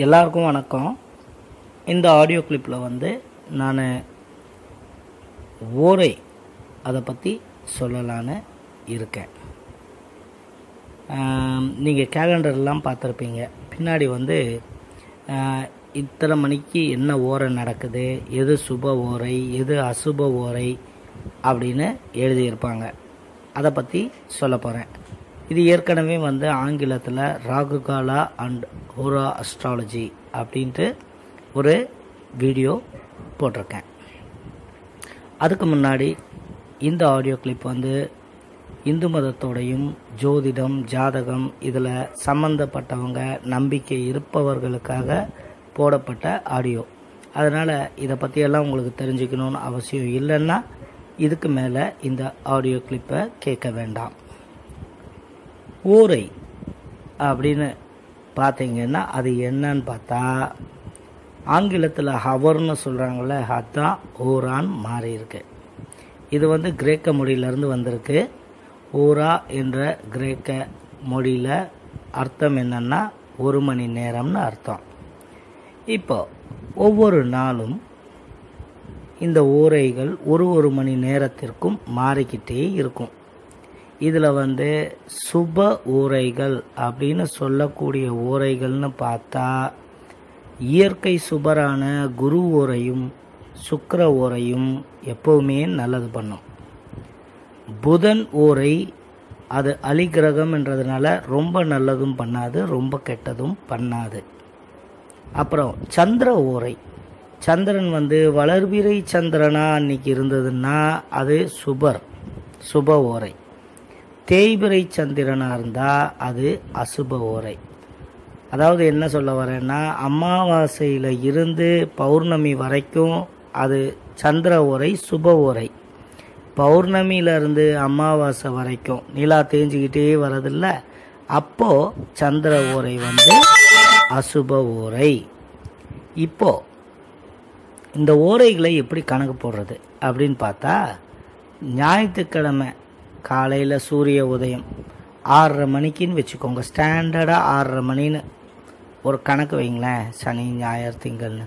எல்லாருக்கும் வணக்கம். இந்த ஆடியோ கிளிப்பில் நான் ஓரை அதை பற்றி சொல்லலான்னு இருக்கேன். நீங்கள் கேலண்டர்லாம் பார்த்துருப்பீங்க. பின்னாடி இத்தனை மணிக்கு என்ன ஓரை நடக்குது, எது சுப ஓரை எது அசுப ஓரை அப்படின்னு எழுதியிருப்பாங்க. அதை பற்றி சொல்ல போகிறேன். இது ஏற்கனவே ஆங்கிலத்தில் ராகுகாலா அண்ட் ஹோரா அஸ்ட்ராலஜி அப்படின்ட்டு ஒரு வீடியோ போட்டிருக்கேன். அதுக்கு முன்னாடி இந்த ஆடியோ கிளிப் இந்து மதத்தோடையும் ஜோதிடம், ஜாதகம் இதில் சம்பந்தப்பட்டவங்க, நம்பிக்கை இருப்பவர்களுக்காக போடப்பட்ட ஆடியோ. அதனால் இதை பற்றியெல்லாம் உங்களுக்கு தெரிஞ்சுக்கணுன்னு அவசியம் இல்லைன்னா இதுக்கு மேலே இந்த ஆடியோ கிளிப்பை கேட்க வேண்டாம். ஓரை அப்படின்னு பார்த்தீங்கன்னா அது என்னன்னு பார்த்தா, ஆங்கிலத்தில் ஹவர்னு சொல்கிறாங்கள, அதுதான் ஓரான் மாறி இருக்கு. இது கிரேக்க மொழியிலேருந்து வந்திருக்கு. ஓரா என்ற கிரேக்க மொழியில் அர்த்தம் என்னன்னா ஒரு மணி நேரம்னு அர்த்தம். இப்போ ஒவ்வொரு நாளும் இந்த ஓரைகள் ஒரு மணி நேரத்திற்கும் மாறிக்கிட்டே இருக்கும். இதில் சுப ஓரைகள் அப்படின்னு சொல்லக்கூடிய ஓரைகள்னு பார்த்தா, இயற்கை சுபரான குரு ஓரையும் சுக்கிர ஓரையும் எப்பவுமே நல்லது பண்ணும். புதன் ஓரை அது அலிகிரகம் என்றதுனால ரொம்ப நல்லதும் பண்ணாது, ரொம்ப கெட்டதும் பண்ணாது. அப்புறம் சந்திர ஓரை, சந்திரன் வளர்பிறை சந்திரனா அன்னைக்கு இருந்ததுன்னா அது சுப ஓரை. தேய்பிறை சந்திரனாக இருந்தால் அது அசுப ஓரை. அதாவது என்ன சொல்ல வரேன்னா, அமாவாசையில் இருந்து பௌர்ணமி வரைக்கும் அது சந்திர ஓரை, சுப ஓரை. பௌர்ணமியிலிருந்து அமாவாசை வரைக்கும் நிலா தேஞ்சிக்கிட்டே வரதில்ல, அப்போது சந்திர ஓரை அசுப ஓரை. இப்போ இந்த ஓரைகளை எப்படி கணக்கு போடுறது அப்படின்னு பார்த்தா, ஞாயிற்றுக்கிழமை காலையில் சூரிய உதயம் 6:30 மணிக்குன்னு வச்சுக்கோங்க. ஸ்டாண்டர்டாக 6:30 மணின்னு ஒரு கணக்கு வைங்களேன். சனி, ஞாயிறு, திங்கள்னு.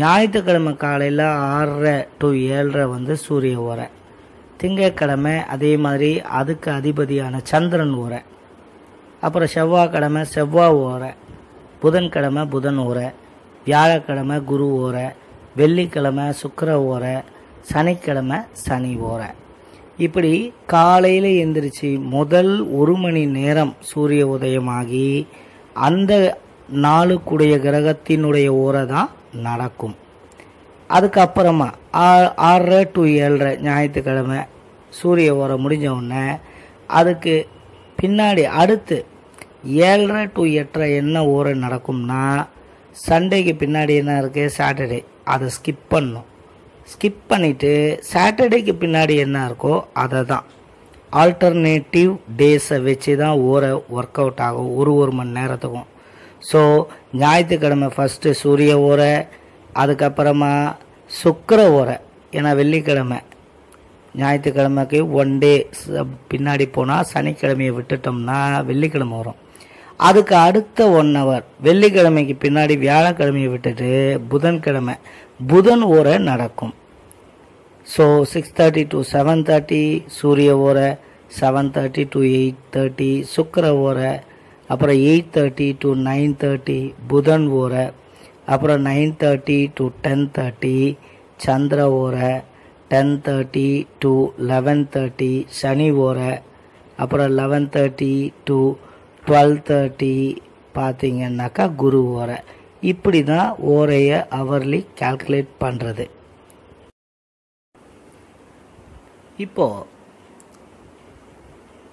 ஞாயிற்றுக்கிழமை காலையில் 6:30 to 7:30 சூரிய ஓரை. திங்கட்கிழமை அதே மாதிரி அதுக்கு அதிபதியான சந்திரன் ஓரை. அப்புறம் செவ்வாய்க்கிழமை செவ்வாய் ஓரை. புதன்கிழமை புதன் ஓரை. வியாழக்கிழமை குரு ஓரை. வெள்ளிக்கிழமை சுக்கிர ஓரை. சனிக்கிழமை சனி ஓரை. இப்படி காலையில் எந்திரிச்சு முதல் 1 மணி நேரம் சூரிய உதயமாகி அந்த நாளுக்குடைய கிரகத்தினுடைய ஓரை தான் நடக்கும். அதுக்கப்புறமா 6:30 to 7:30 ஞாயிற்றுக்கிழமை சூரிய ஓரை முடிஞ்ச உடனே அதுக்கு பின்னாடி அடுத்து 7:30 to 8:30 என்ன ஓரை நடக்கும்னா, சண்டேக்கு பின்னாடி என்ன இருக்குது, சாட்டர்டே. அதை ஸ்கிப் பண்ணணும். ஸ்கிப் பண்ணிவிட்டு சாட்டர்டேக்கு பின்னாடி என்ன இருக்கோ அதை தான் ஆல்டர்னேட்டிவ் டேஸை வச்சு தான் ஓரை ஒர்க் அவுட் ஆகும் ஒரு மணி நேரத்துக்கும். ஸோ ஞாயிற்றுக்கிழமை ஃபஸ்ட்டு சூரிய ஓரை, அதுக்கப்புறமா சுக்கிர ஓரை. ஏன்னா வெள்ளிக்கிழமை ஞாயிற்றுக்கிழமைக்கு 1 டே பின்னாடி போனால் சனிக்கிழமையை விட்டுட்டோம்னா வெள்ளிக்கிழமை வரும். அதுக்கு அடுத்த 1 hour வெள்ளிக்கிழமைக்கு பின்னாடி வியாழக்கிழமையை விட்டுட்டு புதன்கிழமை புதன் ஓரை நடக்கும். ஸோ 6:30 to 7:30 சூரிய ஓரை, 7:30 to 8:30 சுக்கிர ஓரை, அப்புறம் 8:30 to 9:30 புதன் ஓரை, அப்புறம் 9:30 to 10:30 சந்திர ஓரை, 10:30 to 11:30 சனி ஓரை, அப்புறம் 11:30 to 12:30 பார்த்தீங்கன்னாக்கா குரு ஓரை. இப்படி தான் ஓரையை அவர்லி கால்குலேட் பண்ணுறது. இப்போது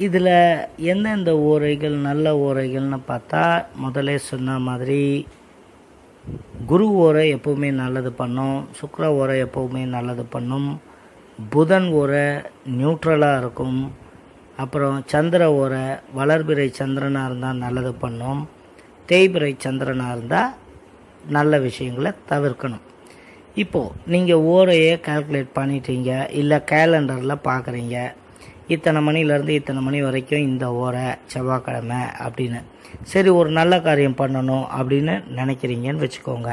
இதில் எந்தெந்த ஓரைகள் நல்ல ஓரைகள்னு பார்த்தா, முதலே சொன்ன மாதிரி குரு ஓரை எப்போவுமே நல்லது பண்ணும், சுக்கிர ஓரை எப்போவுமே நல்லது பண்ணும், புதன் ஓரை நியூட்ரலாக இருக்கும், அப்புறம் சந்திர ஓரை வளர்பிறை சந்திரனாக இருந்தால் நல்லது பண்ணும், தேய்பிறை சந்திரனாக இருந்தால் நல்ல விஷயங்களை தவிர்க்கணும். இப்போது நீங்கள் ஓரையை கால்குலேட் பண்ணிட்டீங்க, இல்லை கேலண்டரில் பார்க்குறீங்க. இத்தனை மணிலேருந்து இத்தனை மணி வரைக்கும் இந்த ஓரை செவ்வாய்க்கிழமை அப்படின்னு. சரி, ஒரு நல்ல காரியம் பண்ணணும் அப்படின்னு நினைக்கிறீங்கன்னு வச்சுக்கோங்க.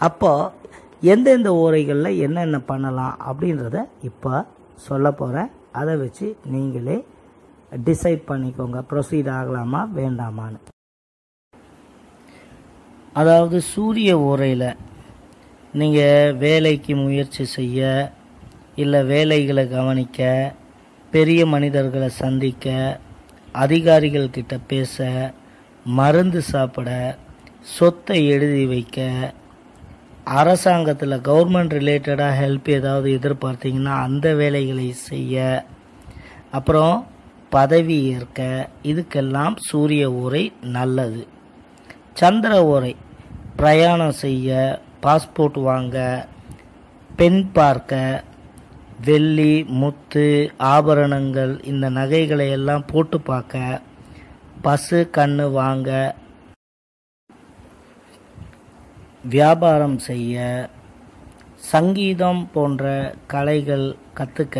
அப்போது எந்தெந்த ஓரைகளில் என்னென்ன பண்ணலாம் அப்படின்றத இப்போ சொல்ல போகிறேன். அதை வச்சு நீங்களே டிசைட் பண்ணிக்கோங்க, ப்ரொசீட் ஆகலாமா வேண்டாமான்னு. அதாவது சூரிய ஓரையில் நீங்கள் வேலைக்கு முயற்சி செய்ய, இல்லை வேலைகளை கவனிக்க, பெரிய மனிதர்களை சந்திக்க, அதிகாரிகள் கிட்ட பேச, மருந்து சாப்பிட, சொத்தை எழுதி வைக்க, அரசாங்கத்தில் கவர்மெண்ட் ரிலேட்டடாக ஹெல்ப் ஏதாவது எதிர்பார்த்தீங்கன்னா அந்த வேலைகளை செய்ய, அப்புறம் பதவி ஏற்க, இதுக்கெல்லாம் சூரிய ஓரை நல்லது. சந்திர ஓரை பிரயாணம் செய்ய, பாஸ்போர்ட் வாங்க, பெண் பார்க்க, வெள்ளி முத்து ஆபரணங்கள் இந்த நகைகளை எல்லாம் போட்டு பார்க்க, பசு கண்ணு வாங்க, வியாபாரம் செய்ய, சங்கீதம் போன்ற கலைகள் கற்றுக்க,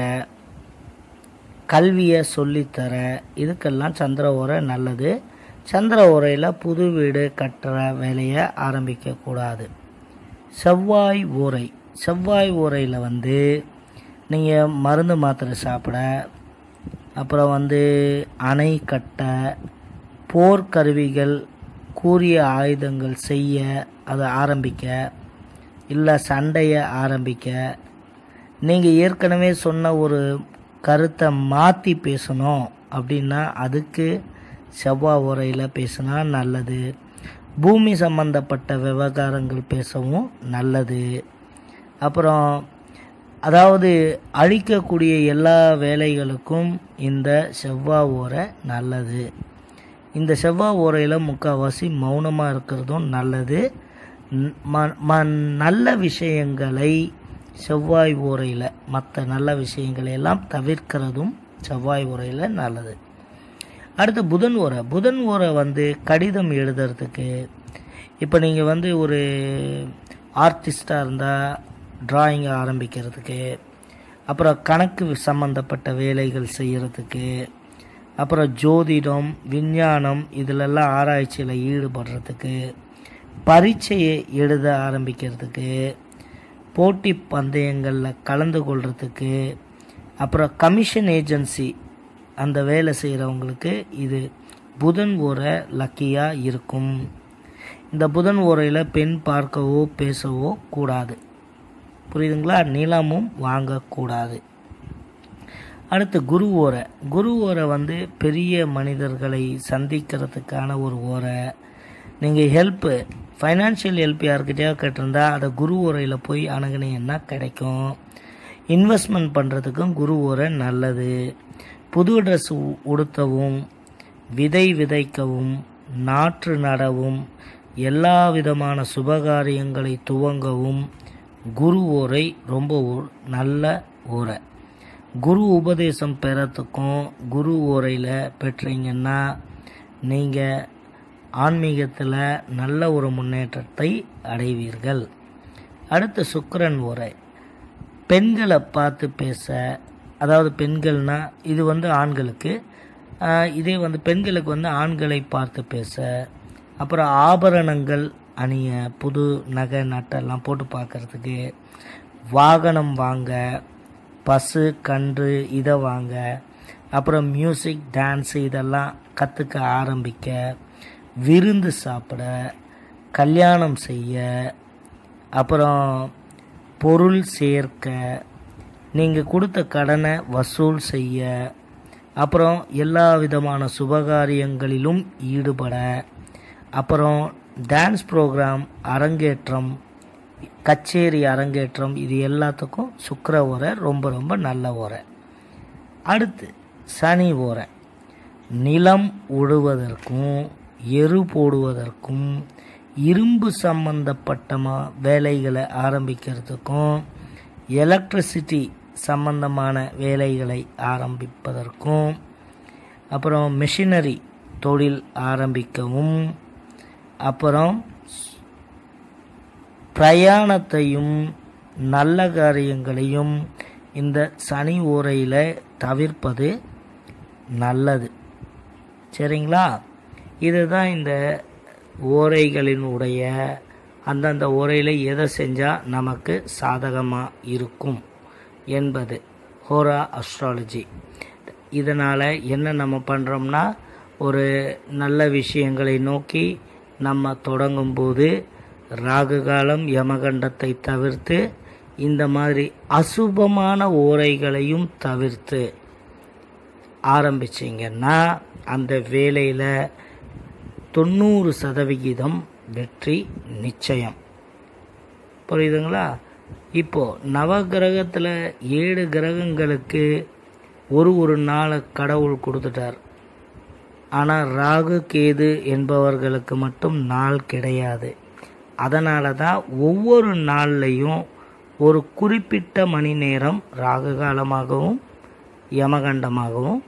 கல்வியை சொல்லித்தர, இதுக்கெல்லாம் சந்திர ஓரை நல்லது. சந்திர ஓரையில் புது வீடு கட்டுற வேலையை ஆரம்பிக்கக்கூடாது. செவ்வாய் ஓரை, செவ்வாய் ஓரையில் நீங்கள் மருந்து மாத்திரை சாப்பிட, அப்புறம் அணை கட்ட, போர்க்கருவிகள் கூரிய ஆயுதங்கள் செய்ய அதை ஆரம்பிக்க, இல்லை சண்டையை ஆரம்பிக்க, நீங்கள் ஏற்கனவே சொன்ன ஒரு கருத்தை மாற்றி பேசணும் அப்படின்னா அதுக்கு செவ்வாய் ஓரையில் பேசினா நல்லது. பூமி சம்பந்தப்பட்ட விவகாரங்கள் பேசவும் நல்லது. அப்புறம் அதாவது அழிக்கக்கூடிய எல்லா வேலைகளுக்கும் இந்த செவ்வாய் ஓரை நல்லது. இந்த செவ்வாய் ஓரையில் முக்கால்வாசி மௌனமாக இருக்கிறதும் நல்லது. நல்ல விஷயங்களை செவ்வாய் ஓரையில், மற்ற நல்ல விஷயங்களை எல்லாம் தவிர்க்கிறதும் செவ்வாய் ஓரையில் நல்லது. அடுத்து புதன் ஓரை. புதன் ஓரை கடிதம் எழுதுறதுக்கு, இப்போ நீங்கள் ஒரு ஆர்டிஸ்டாக இருந்தால் டிராயிங் ஆரம்பிக்கிறதுக்கு, அப்புறம் கணக்கு சம்பந்தப்பட்ட வேலைகள் செய்கிறதுக்கு, அப்புறம் ஜோதிடம் விஞ்ஞானம் இதிலெல்லாம் ஆராய்ச்சியில் ஈடுபடுறதுக்கு, பரீட்சையை எழுத ஆரம்பிக்கிறதுக்கு, போட்டி பந்தயங்களில் கலந்து கொள்கிறதுக்கு, அப்புறம் கமிஷன் ஏஜென்சி அந்த வேலை செய்கிறவங்களுக்கு இது புதன் ஓரை லக்கியாக இருக்கும். இந்த புதன் ஓரையில் பெண் பார்க்கவோ பேசவோ கூடாது, புரியுதுங்களா? நிலமும் வாங்கக்கூடாது. அடுத்து குரு ஓரை. குரு ஓரை பெரிய மனிதர்களை சந்திக்கிறதுக்கான ஒரு ஓரை. நீங்கள் ஹெல்ப்பு, ஃபைனான்ஷியல் ஹெல்ப் யார்கிட்டயா கேட்டிருந்தா அதை குரு ஓரையில் போய் அணுகுனீங்கன்னா கிடைக்கும். இன்வெஸ்ட்மெண்ட் பண்ணுறதுக்கும் குரு ஓரை நல்லது. புது ட்ரெஸ் உடுத்தவும், விதை விதைக்கவும், நாற்று நடவும், எல்லா விதமான சுபகாரியங்களை துவங்கவும் குரு ஓரை ரொம்ப நல்ல ஓரை. குரு உபதேசம் பெறத்துக்கும் குரு ஓரையில் பெற்றீங்கன்னா நீங்கள் ஆன்மீகத்தில் நல்ல ஒரு முன்னேற்றத்தை அடைவீர்கள். அடுத்து சுக்கிரன் ஓரை. பெண்களை பார்த்து பேச, அதாவது பெண்கள்னால் இது ஆண்களுக்கு, இதே பெண்களுக்கு ஆண்களை பார்த்து பேச, அப்புறம் ஆபரணங்கள் அணிய, புது நகை நட்டெல்லாம் போட்டு பார்க்குறதுக்கு, வாகனம் வாங்க, பசு கன்று இதை வாங்க, அப்புறம் மியூசிக் டான்ஸு இதெல்லாம் கற்றுக்க ஆரம்பிக்க, விருந்து சாப்பிட, கல்யாணம் செய்ய, அப்புறம் பொருள் சேர்க்க, நீங்கள் கொடுத்த கடனை வசூல் செய்ய, அப்புறம் எல்லா விதமான சுபகாரியங்களிலும் ஈடுபட, அப்புறம் டான்ஸ் ப்ரோக்ராம் அரங்கேற்றம், கச்சேரி அரங்கேற்றம், இது எல்லாத்துக்கும் சுக்கிர ஓரை ரொம்ப ரொம்ப நல்ல ஓரை. அடுத்து சனி ஓரை. நிலம் உழுவதற்கும் எரு போடுவதற்கும் இரும்பு சம்பந்தப்பட்ட வேலைகளை ஆரம்பிக்கிறதுக்கும் எலக்ட்ரிசிட்டி சம்பந்தமான வேலைகளை ஆரம்பிப்பதற்கும் அப்புறம் மிஷினரி தொழில் ஆரம்பிக்கவும் அப்புறம் பிரயாணத்தையும் நல்ல காரியங்களையும் இந்த சனி ஓரையில் தவிர்ப்பது நல்லது. சரிங்களா? இதுதான் இந்த ஓரைகளினுடைய அந்தந்த ஓரையில் எதை செஞ்சால் நமக்கு சாதகமாக இருக்கும் என்பது ஹோரா அஸ்ட்ராலஜி. இதனால் என்ன நம்ம பண்ணுறோம்னா, ஒரு நல்ல விஷயங்களை நோக்கி நம்ம தொடங்கும்போது ராகு காலம் யமகண்டத்தை தவிர்த்து இந்த மாதிரி அசுபமான ஓரைகளையும் தவிர்த்து ஆரம்பிச்சிங்கன்னா அந்த வேலையில் 90% வெற்றி நிச்சயம். புரியுதுங்களா? இப்போது நவகிரகத்தில் 7 கிரகங்களுக்கு ஒரு நாளை கடவுள் கொடுத்துட்டார். ஆனால் ராகு கேது என்பவர்களுக்கு மட்டும் நாள் கிடையாது. அதனால தான் ஒவ்வொரு நாள்லையும் ஒரு குறிப்பிட்ட மணி நேரம் ராகு காலமாகவும் யமகண்டமாகவும்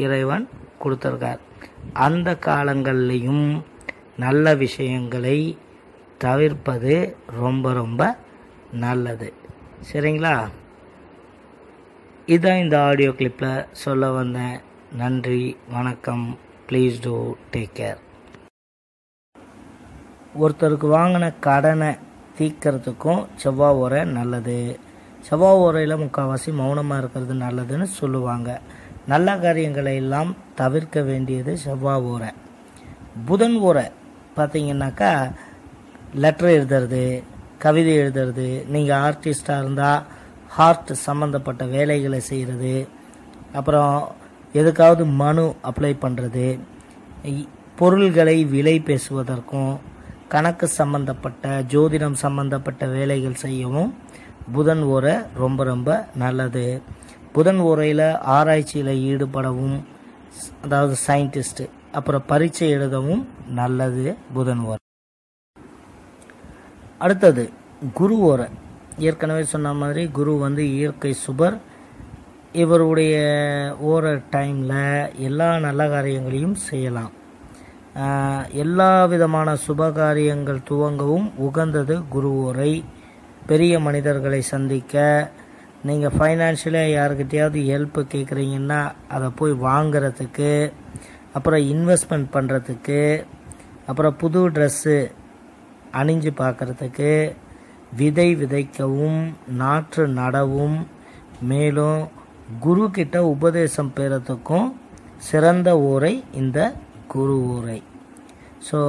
இறைவன் கொடுத்துருக்கார். அந்த காலங்கள்லையும் நல்ல விஷயங்களை தவிர்ப்பது ரொம்ப ரொம்ப நல்லது. சரிங்களா? இதான் இந்த ஆடியோ கிளிப்பில் சொல்ல வந்தேன். நன்றி, வணக்கம். Please do take care. ஒருத்தருக்கு வாங்கின கடனை தீர்க்கறதுக்கும் செவ்வாய் ஓரை நல்லது. செவ்வாய் ஓரையில் முக்கால்வாசி மௌனமாக இருக்கிறது நல்லதுன்னு சொல்லுவாங்க. நல்ல காரியங்களை எல்லாம் தவிர்க்க வேண்டியது செவ்வாய் ஓரை. புதன் ஓரை பார்த்தீங்கன்னாக்கா லெட்டர் எழுதுறது, கவிதை எழுதுறது, நீங்கள் ஆர்டிஸ்டாக இருந்தால் ஹார்ட் சம்மந்தப்பட்ட வேலைகளை செய்கிறது, அப்புறம் எதுக்காவது மனு அப்ளை பண்ணுறது, பொருள்களை விலை பேசுவதற்கும் கணக்கு சம்பந்தப்பட்ட ஜோதிடம் சம்பந்தப்பட்ட வேலைகள் செய்யவும் புதன் ஓரை ரொம்ப ரொம்ப நல்லது. புதன் ஓரையில் ஆராய்ச்சியில் ஈடுபடவும், அதாவது சயின்டிஸ்ட்டு, அப்புறம் பரீட்சை எழுதவும் நல்லது புதன் ஓரை. அடுத்தது குரு ஓரை. ஏற்கனவே சொன்ன மாதிரி குரு இயற்கை சுபர். இவருடைய ஓரை டைமில் எல்லா நல்ல காரியங்களையும் செய்யலாம். எல்லா விதமான சுபகாரியங்கள் துவங்கவும் உகந்தது குரு ஓரை. பெரிய மனிதர்களை சந்திக்க, நீங்கள் ஃபைனான்ஷியலாக யாருக்கிட்டையாவது ஹெல்ப்பு கேட்குறீங்கன்னா அதை போய் வாங்கிறதுக்கு, அப்புறம் இன்வெஸ்ட்மெண்ட் பண்ணுறதுக்கு, அப்புறம் புது ட்ரெஸ்ஸு அணிஞ்சு பார்க்குறதுக்கு, விதை விதைக்கவும் நாற்று நடவும், மேலும் குரு கிட்ட உபதேசம் பெறத்துக்கும் சிறந்த ஓரை இந்த குரு ஓரை. ஸோ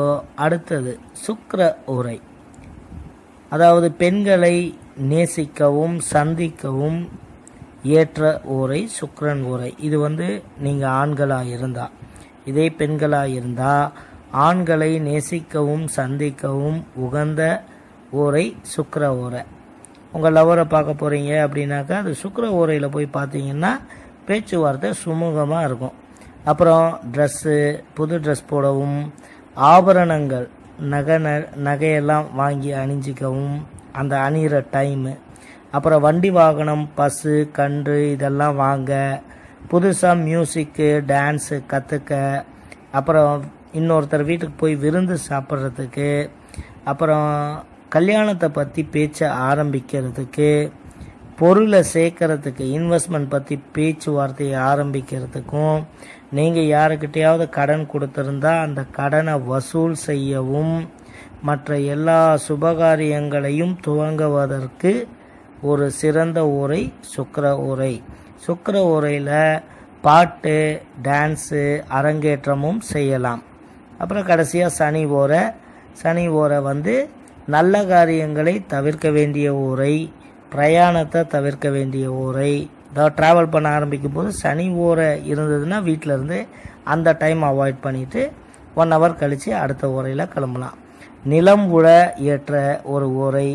அடுத்தது சுக்கிர ஓரை. அதாவது பெண்களை நேசிக்கவும் சந்திக்கவும் ஏற்ற ஓரை சுக்கிரன் ஓரை. இது நீங்கள் ஆண்களாக இருந்தால், இதே பெண்களாக இருந்தால் ஆண்களை நேசிக்கவும் சந்திக்கவும் உகந்த ஓரை சுக்கிர ஓரை. உங்கள் லவரை பார்க்க போகிறீங்க அப்படின்னாக்கா அது சுக்கிர ஓரையில் போய் பார்த்தீங்கன்னா பேச்சுவார்த்தை சுமூகமாக இருக்கும். அப்புறம் ட்ரெஸ்ஸு, புது ட்ரெஸ் போடவும், ஆபரணங்கள் நகையெல்லாம் வாங்கி அணிஞ்சிக்கவும் அந்த அணிகிற டைமு, அப்புறம் வண்டி வாகனம், பஸ்ஸு, கன்று இதெல்லாம் வாங்க, புதுசாக மியூசிக்கு டான்ஸு கற்றுக்க, அப்புறம் இன்னொருத்தர் வீட்டுக்கு போய் விருந்து சாப்பிட்றதுக்கு, அப்புறம் கல்யாணத்தை பற்றி பேச்சை ஆரம்பிக்கிறதுக்கு, பொருளை சேர்க்கறதுக்கு, இன்வெஸ்ட்மெண்ட் பற்றி பேச்சுவார்த்தையை ஆரம்பிக்கிறதுக்கும், நீங்கள் யாருக்கிட்டையாவது கடன் கொடுத்துருந்தா அந்த கடனை வசூல் செய்யவும், மற்ற எல்லா சுபகாரியங்களையும் துவங்குவதற்கு ஒரு சிறந்த ஓரை சுக்கிர ஓரை. சுக்கிர ஓரையில் பாட்டு, டான்ஸு, அரங்கேற்றமும் செய்யலாம். அப்புறம் கடைசியாக சனி ஓரை. சனி ஓரை நல்ல காரியங்களை தவிர்க்க வேண்டிய ஓரை, பிரயாணத்தை தவிர்க்க வேண்டிய ஓரை. அதாவது ட்ராவல் பண்ண ஆரம்பிக்கும் போது சனி ஓரை இருந்ததுன்னா வீட்டில் இருந்து அந்த டைம் அவாய்ட் பண்ணிவிட்டு 1 hour கழித்து அடுத்த ஓரையில் கிளம்பலாம். நிலம் உழ ஏற்ற ஒரு ஓரை.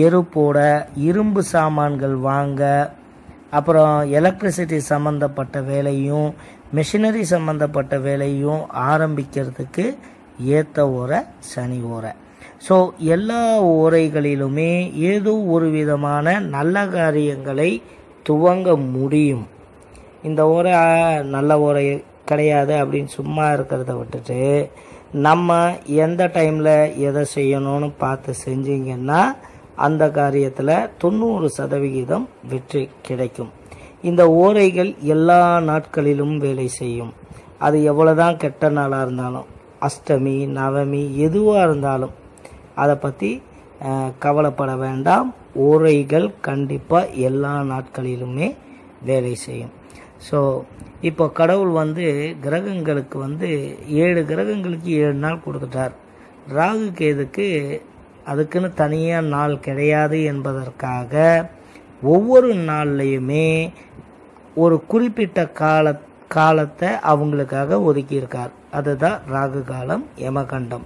எருப்போட, இரும்பு சாமான்கள் வாங்க, அப்புறம் எலக்ட்ரிசிட்டி சம்மந்தப்பட்ட வேலையும் மிஷினரி சம்மந்தப்பட்ட வேலையும் ஆரம்பிக்கிறதுக்கு ஏற்ற ஓரை சனி ஓரை. ஸோ எல்லா ஓரைகளிலுமே ஏதோ ஒரு விதமான நல்ல காரியங்களை துவங்க முடியும். இந்த ஓரை நல்ல ஓரை கிடையாது அப்படின்னு சும்மா இருக்கிறத விட்டுட்டு நம்ம எந்த டைமில் எதை செய்யணும்னு பார்த்து செஞ்சிங்கன்னா அந்த காரியத்தில் 90% வெற்றி கிடைக்கும். இந்த ஓரைகள் எல்லா நாட்களிலும் வேலை செய்யும். அது எவ்வளோதான் கெட்ட நாளாக இருந்தாலும், அஷ்டமி நவமி எதுவாக இருந்தாலும் அதை பற்றி கவலைப்பட வேண்டாம். ஓரைகள் கண்டிப்பாக எல்லா நாட்களிலுமே வேலை செய்யும். ஸோ இப்போ கடவுள் கிரகங்களுக்கு 7 கிரகங்களுக்கு 7 நாள் கொடுத்துட்டார். ராகு கேதுக்கு அதுக்குன்னு தனியாக நாள் கிடையாது என்பதற்காக ஒவ்வொரு நாள்லையுமே ஒரு குறிப்பிட்ட காலத்தை அவங்களுக்காக ஒதுக்கியிருக்கார். அதுதான் ராகு காலம், யமகண்டம்.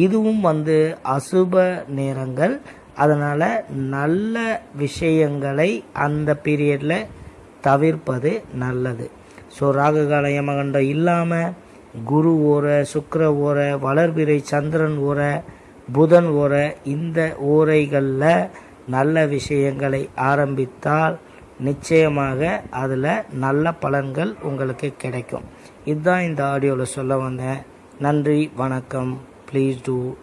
இதுவும் அசுப நேரங்கள். அதனால் நல்ல விஷயங்களை அந்த பீரியடில் தவிர்ப்பது நல்லது. ஸோ ராகு காலம் யமகண்டம் இல்லாமல் குரு ஓரை, சுக்கிர ஓரை, வளர்பிறை சந்திரன் ஓரை, புதன் ஓரை, இந்த ஓரைகளில் நல்ல விஷயங்களை ஆரம்பித்தால் நிச்சயமாக அதில் நல்ல பலன்கள் உங்களுக்கு கிடைக்கும். இதுதான் இந்த ஆடியோவில் சொல்ல வந்தேன். நன்றி, வணக்கம். Please do